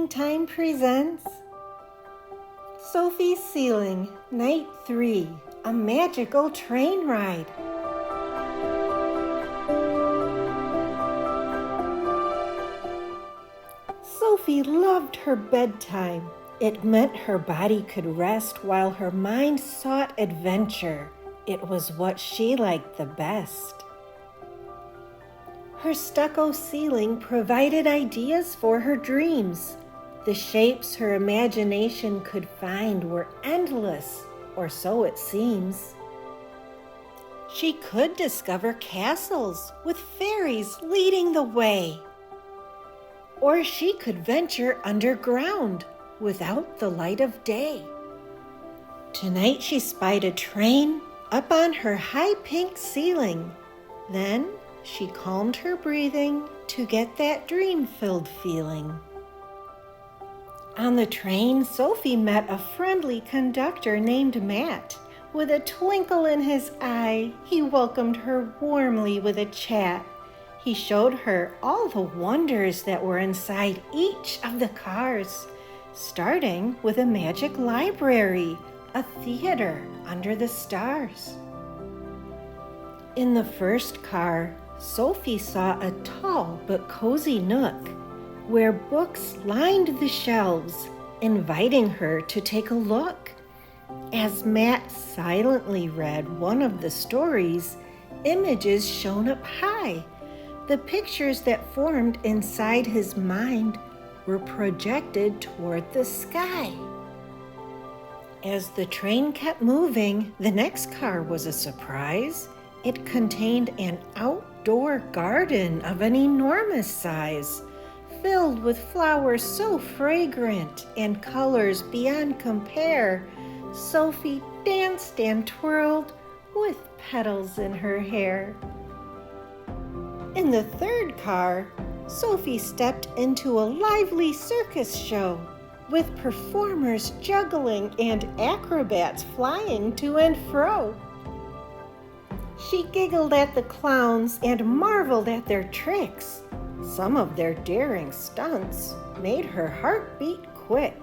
Time presents Sophie's Ceiling, Night 3, a magical train ride. Sophie loved her bedtime. It meant her body could rest while her mind sought adventure. It was what she liked the best. Her stucco ceiling provided ideas for her dreams. The shapes her imagination could find were endless, or so it seems. She could discover castles with fairies leading the way. Or she could venture underground without the light of day. Tonight she spied a train up on her high pink ceiling. Then she calmed her breathing to get that dream-filled feeling. On the train, Sophie met a friendly conductor named Matt. With a twinkle in his eye, he welcomed her warmly with a chat. He showed her all the wonders that were inside each of the cars, starting with a magic library, a theater under the stars. In the first car, Sophie saw a tall but cozy nook where books lined the shelves, inviting her to take a look. As Matt silently read one of the stories, images shone up high. The pictures that formed inside his mind were projected toward the sky. As the train kept moving, the next car was a surprise. It contained an outdoor garden of an enormous size, filled with flowers so fragrant and colors beyond compare. Sophie danced and twirled with petals in her hair. In the third car, Sophie stepped into a lively circus show with performers juggling and acrobats flying to and fro. She giggled at the clowns and marveled at their tricks. Some of their daring stunts made her heart beat quick.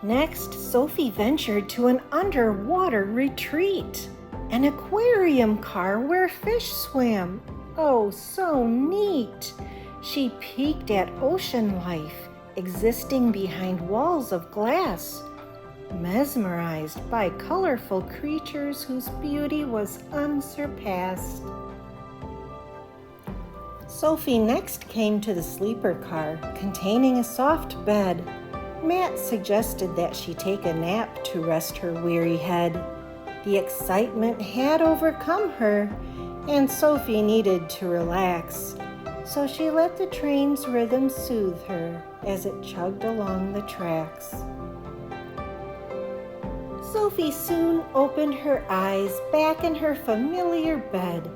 Next, Sophie ventured to an underwater retreat, an aquarium car where fish swam. Oh, so neat! She peeked at ocean life existing behind walls of glass, mesmerized by colorful creatures whose beauty was unsurpassed. Sophie next came to the sleeper car containing a soft bed. Matt suggested that she take a nap to rest her weary head. The excitement had overcome her, and Sophie needed to relax, so she let the train's rhythm soothe her as it chugged along the tracks. Sophie soon opened her eyes back in her familiar bed,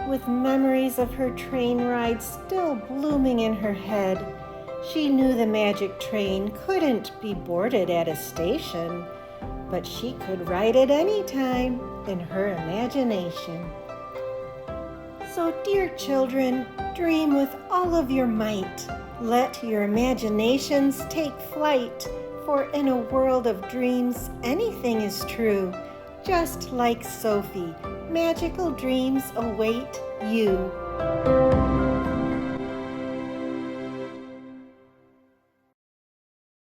with memories of her train ride still blooming in her head. She knew the magic train couldn't be boarded at a station, but she could ride it any time in her imagination. So, dear children, dream with all of your might. Let your imaginations take flight, for in a world of dreams, anything is true. Just like Sophie, magical dreams await you.